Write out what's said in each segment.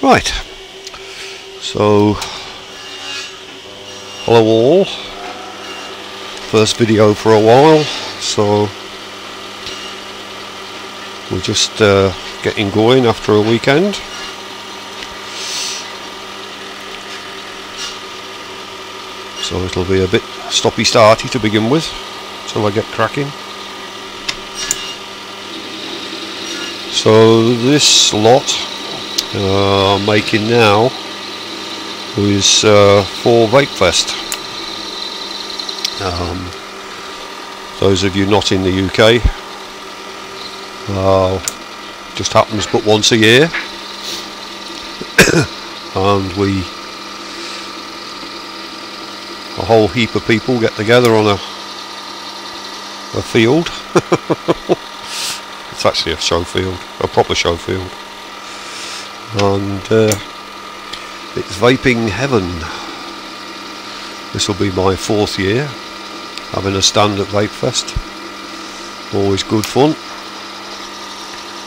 Right, so hello all, first video for a while, so we're just getting going after a weekend. So it'll be a bit stoppy starty to begin with till I get cracking. So this lot I'm making now is for Vapefest. Those of you not in the UK, just happens but once a year, and a whole heap of people get together on a field. It's actually a show field, a proper show field, and it's vaping heaven. This will be my 4th year having a stand at Vapefest. Always good fun,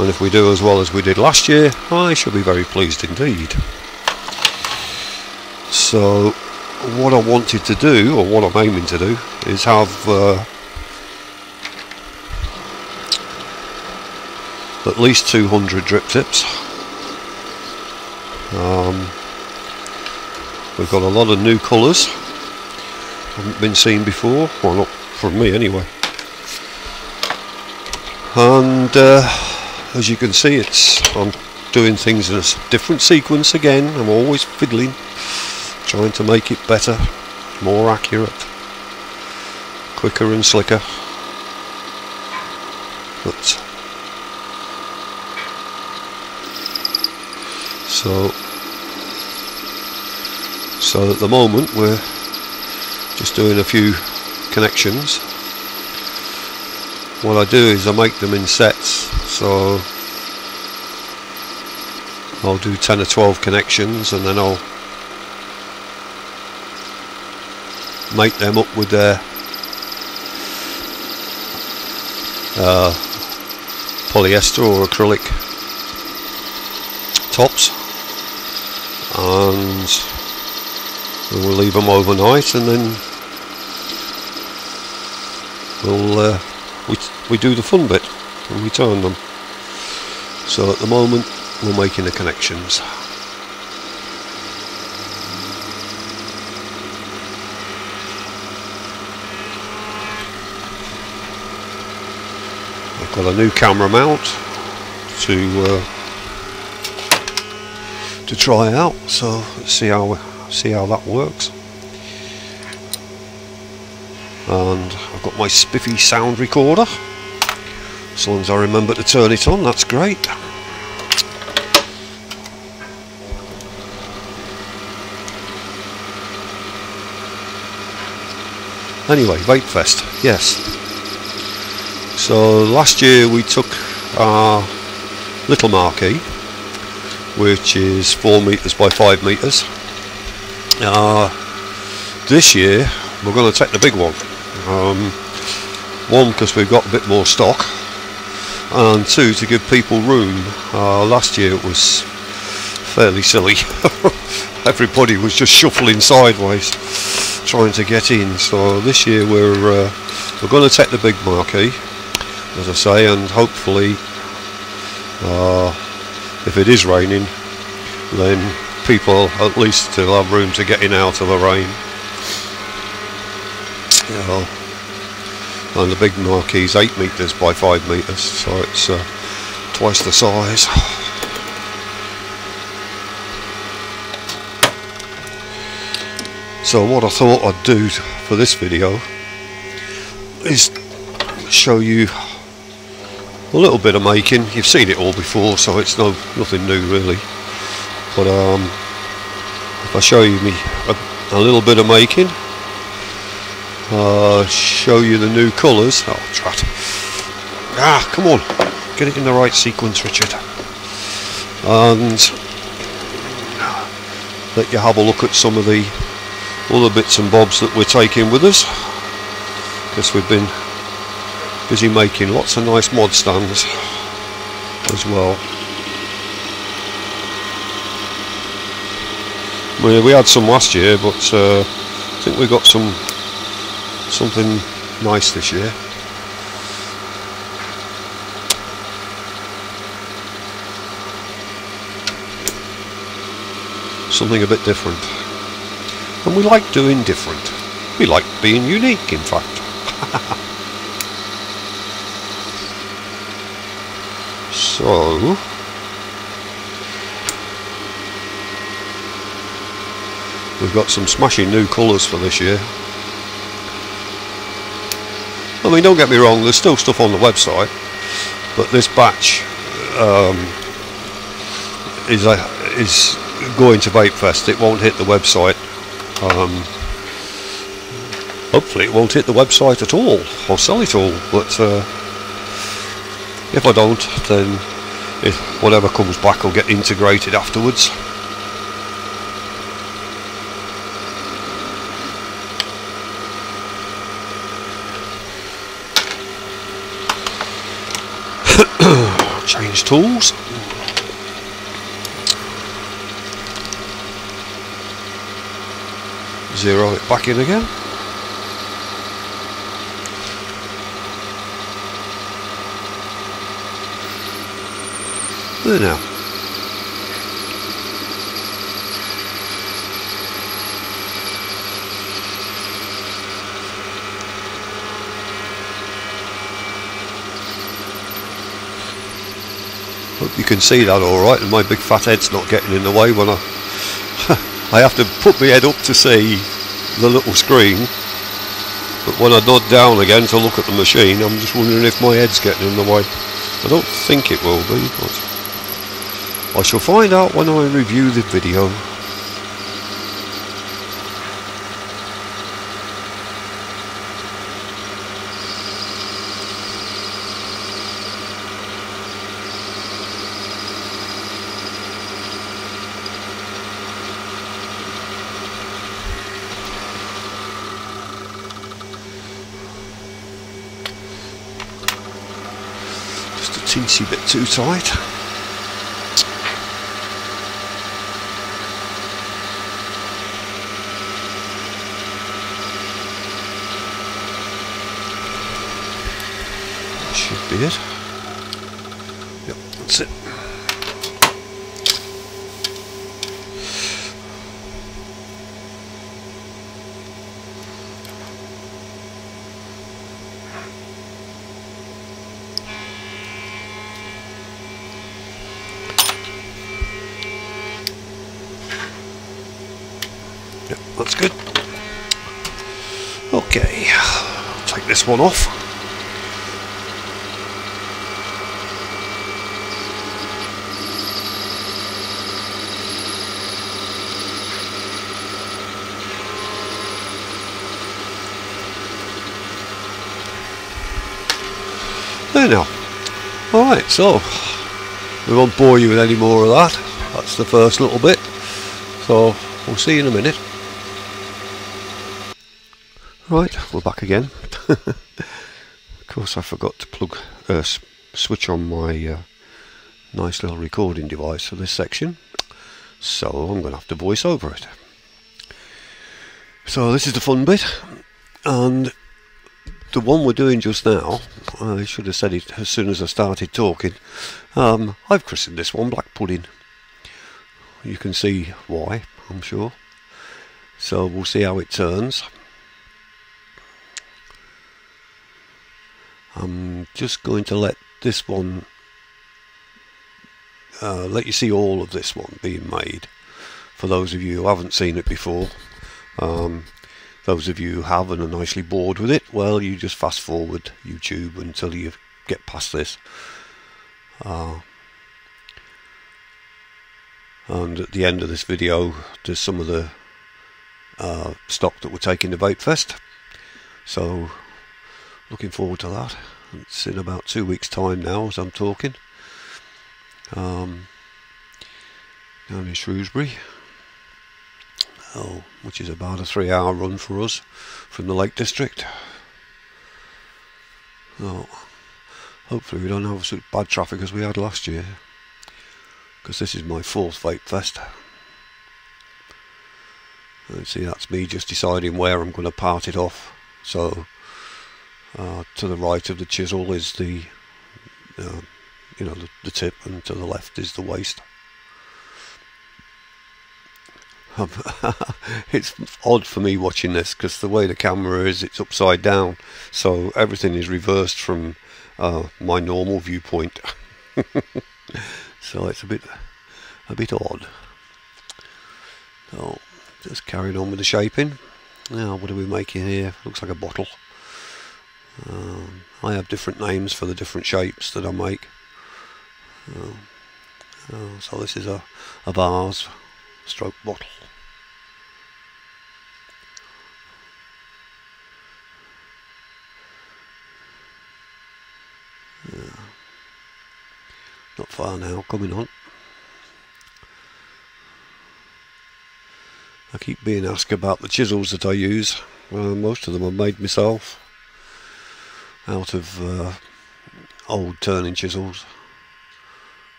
and if we do as well as we did last year, I shall be very pleased indeed. So what I wanted to do, or what I'm aiming to do, is have at least 200 drip tips. We've got a lot of new colours, haven't been seen before, well, not from me anyway. And as you can see, I'm doing things in a different sequence again. I'm always fiddling, trying to make it better, more accurate, quicker and slicker. But so at the moment we're just doing a few connections. What I do is I make them in sets, so I'll do 10 or 12 connections, and then I'll make them up with their polyester or acrylic tops, and we'll leave them overnight, and then we do the fun bit and we turn them. So at the moment we're making the connections. I've got a new camera mount to try out, so let's see how that works. And I've got my spiffy sound recorder, as long as I remember to turn it on, that's great. Anyway, Vapefest, yes. So last year we took our little marquee, which is 4 meters by 5 meters. This year we're going to take the big one. One, because we've got a bit more stock, and two, to give people room. Last year it was fairly silly. Everybody was just shuffling sideways trying to get in. So this year we're going to take the big marquee, as I say, and hopefully if it is raining, then people at least still have room to get in out of the rain. And the big marquee is 8 meters by 5 meters, so it's twice the size. So what I thought I'd do for this video is show you a little bit of making. You've seen it all before, so it's nothing new really. But if I show you a little bit of making, show you the new colours. Oh, drat. Come on, get it in the right sequence, Richard. And let you have a look at some of the other bits and bobs that we're taking with us, because we've been busy making lots of nice mod stands as well. We had some last year, but I think we got something nice this year. Something a bit different. And we like doing different. We like being unique, in fact. So, we've got some smashing new colours for this year. I mean, don't get me wrong, there's still stuff on the website, but this batch is going to Vapefest. It won't hit the website. Hopefully it won't hit the website at all, or sell it all, but if I don't, then whatever comes back will get integrated afterwards. Change tools. Zero it back in again. There now. Hope you can see that alright, and my big fat head's not getting in the way when I have to put my head up to see the little screen, but when I nod down again to look at the machine, I'm just wondering if my head's getting in the way. I don't think it will be, but I shall find out when I review the video. Teensy bit too tight. That should be it. Yep, that's it. Yep, that's good. Okay, take this one off. There now. Alright, so we won't bore you with any more of that. That's the first little bit. So we'll see you in a minute. Right, we're back again. Of course I forgot to plug switch on my nice little recording device for this section, so I'm going to have to voice over it. So this is the fun bit, and the one we're doing just now, I should have said it as soon as I started talking, I've christened this one Black Pudding. You can see why, I'm sure. So we'll see how it turns. I'm just going to let this one, let you see all of this one being made. For those of you who haven't seen it before, those of you who have and are nicely bored with it, well, you just fast forward YouTube until you get past this. And at the end of this video, there's some of the stock that we're taking to Vapefest. So looking forward to that. It's in about 2 weeks' time now as I'm talking. Down in Shrewsbury, which is about a 3-hour run for us from the Lake District. Hopefully we don't have such bad traffic as we had last year, because this is my 4th Vapefest. See, that's me just deciding where I'm going to part it off. So to the right of the chisel is the the tip, and to the left is the waste. It's odd for me watching this because the way the camera is, it's upside down, so everything is reversed from my normal viewpoint. So it's a bit odd. So just carrying on with the shaping. Now, what are we making here? Looks like a bottle. I have different names for the different shapes that I make. So this is a vase stroke bottle. Not far now, coming on. I keep being asked about the chisels that I use. Most of them are made myself out of old turning chisels.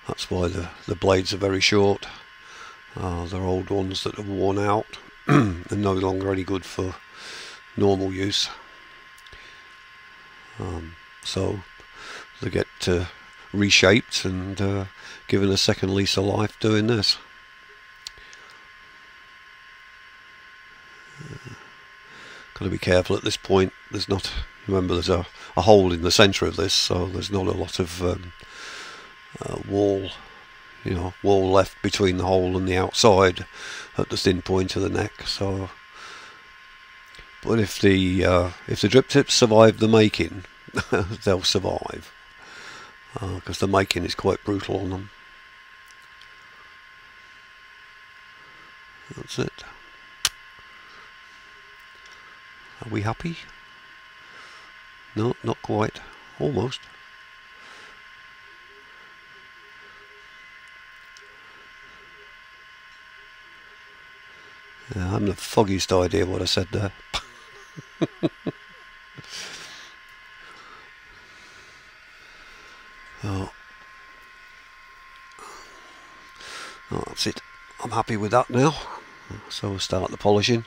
That's why the blades are very short. They're old ones that are worn out and no longer any good for normal use. So they get reshaped and given a second lease of life doing this. Got to be careful at this point. There's not, remember, there's a hole in the centre of this, so there's not a lot of wall left between the hole and the outside at the thin point of the neck. So, but if the drip tips survive the making, they'll survive, because the making is quite brutal on them. That's it. Are we happy? No, not quite. Almost. Yeah, I haven't the foggiest idea what I said there. Oh, that's it. I'm happy with that now. So we'll start the polishing.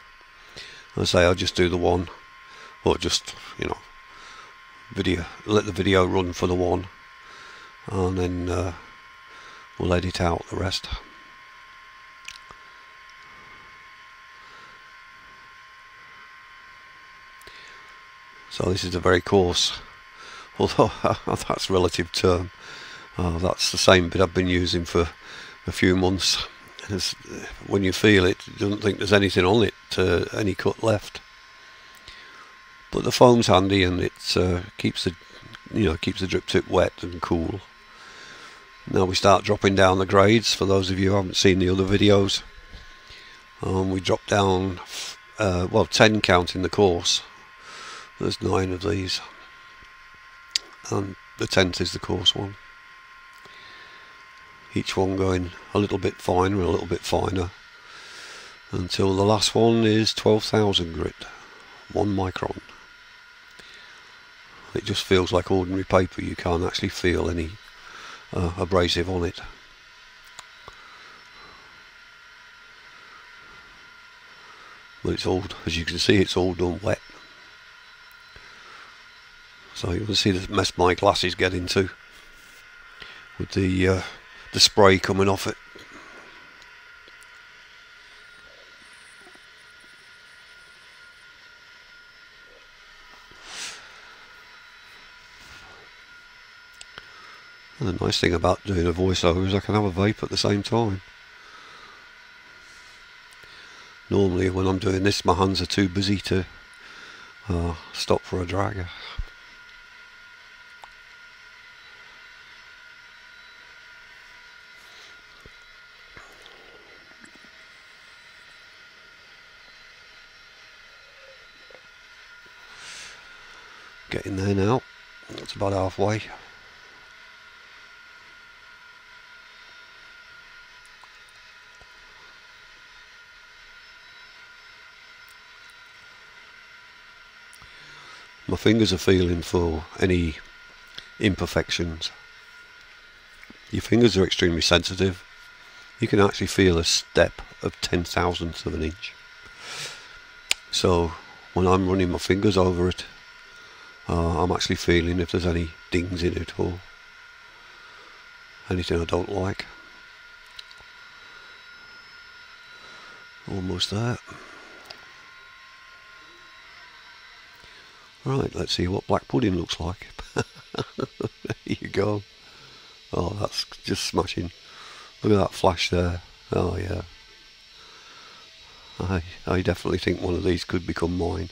I say I'll just do the one, or just let the video run for the one, and then we'll edit out the rest. So this is a very coarse, although that's a relative term. That's the same bit I've been using for a few months. When you feel it, you don't think there's anything on it, any cut left. But the foam's handy, and it keeps the drip tip wet and cool. Now we start dropping down the grades. For those of you who haven't seen the other videos, we drop down 10 counting the coarse. There's 9 of these, and the 10th is the coarse one. Each one going a little bit finer and a little bit finer, until the last one is 12,000 grit, 1 micron. It just feels like ordinary paper. You can't actually feel any abrasive on it. But it's all, as you can see, it's all done wet. So you can see the mess my glasses get into with the spray coming off it. And the nice thing about doing a voiceover is I can have a vape at the same time. Normally when I'm doing this, my hands are too busy to stop for a drag. Getting there now. That's about halfway. My fingers are feeling for any imperfections. Your fingers are extremely sensitive. You can actually feel a step of 10,000th of an inch. So when I'm running my fingers over it, I'm actually feeling if there's any dings in it or anything I don't like. Almost there. Right, let's see what black pudding looks like. There you go. Oh, that's just smashing. Look at that flash there. Oh yeah. I definitely think one of these could become mine.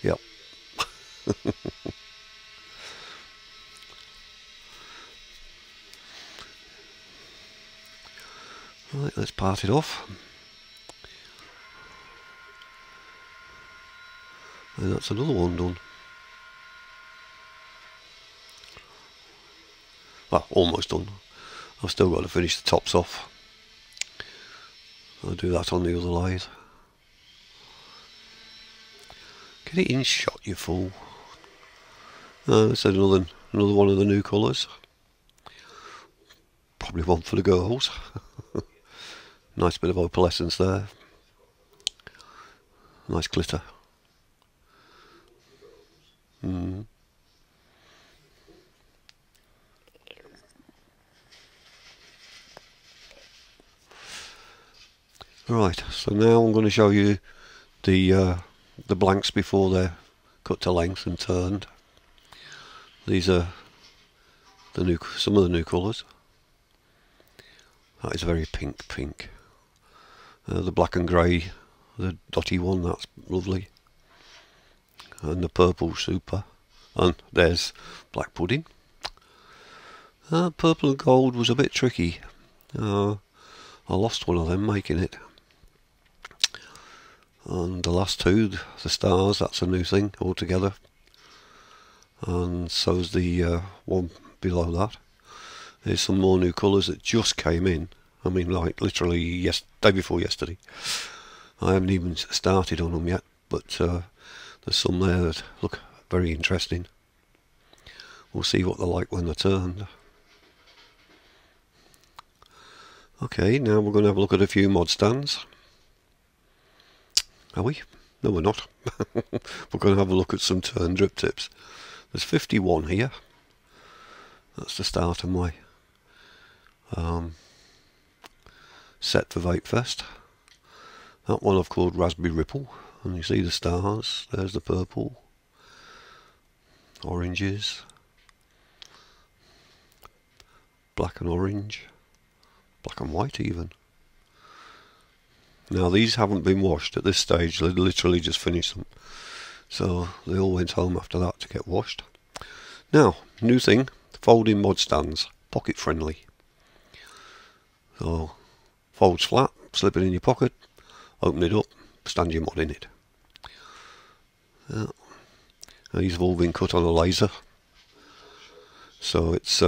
Yep. Right, let's part it off. And that's another one done. Well, almost done. I've still got to finish the tops off. I'll do that on the other lathe. Get it in shot, you fool. This is another one of the new colours. Probably one for the girls. Nice bit of opalescence there. Nice glitter. Right, so now I'm going to show you the blanks before they're cut to length and turned. These are some of the new colours. That is very pink. The black and grey, the dotty one, that's lovely. And the purple super. And there's black pudding. Purple and gold was a bit tricky. I lost one of them making it. And the last two, the stars, that's a new thing altogether. And so's the one below that. There's some more new colours that just came in. I mean, like literally day before yesterday. I haven't even started on them yet, but there's some there that look very interesting. We'll see what they're like when they're turned. Okay, now we're going to have a look at a few mod stands. Are we? No, we're not. We're going to have a look at some turn drip tips. There's 51 here. That's the start of my set for Vapefest. That one I've called Raspberry Ripple, and you see the stars. There's the purple, oranges, black and orange, black and white even. Now these haven't been washed at this stage, they literally just finished them. So they all went home after that to get washed. Now, new thing, folding mod stands, pocket friendly. So, folds flat, slip it in your pocket, open it up, stand your mod in it. Yeah. These have all been cut on a laser. So it's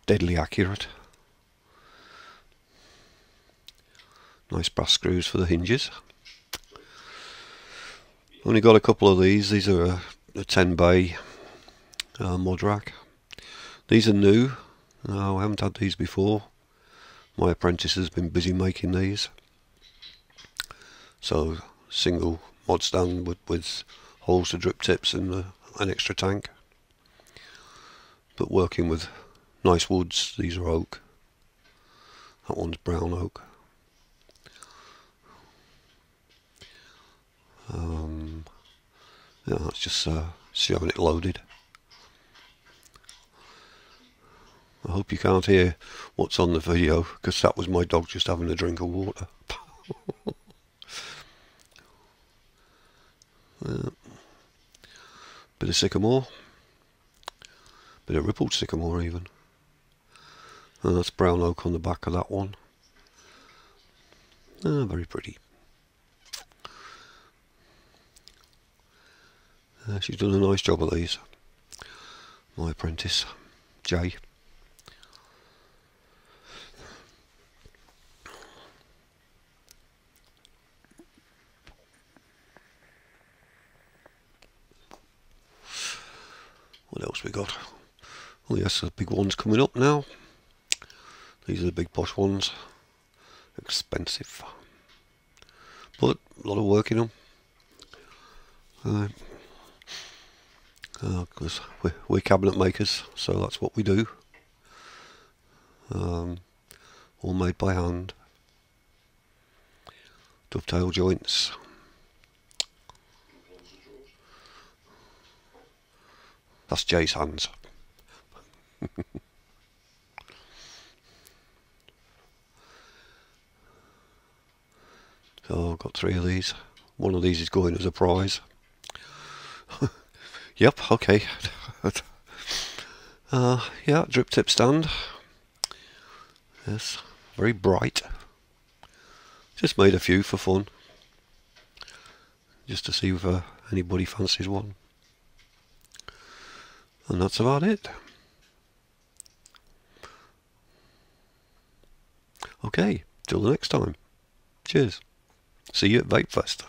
deadly accurate. Nice brass screws for the hinges. Only got a couple of these. These are a 10 bay mod rack. These are new. No, I haven't had these before. My apprentice has been busy making these. So single mod stand with holes to drip tips and an extra tank. But working with nice woods. These are oak. That one's brown oak. Yeah, that's just showing it loaded. I hope you can't hear what's on the video, because that was my dog just having a drink of water. Bit of sycamore. Bit of rippled sycamore even. And that's brown oak on the back of that one. Very pretty. She's done a nice job of these. My apprentice, Jay. What else we got? Oh yes, the big one's coming up now. These are the big posh ones. Expensive, but a lot of work in them. Because we're cabinet makers, so that's what we do. All made by hand. Dovetail joints. That's Jay's hands. So I've got 3 of these. One of these is going as a prize. Yep, okay. Yeah, drip tip stand. Yes, very bright. Just made a few for fun. Just to see if anybody fancies one. And that's about it. Okay, till the next time. Cheers. See you at Vapefest.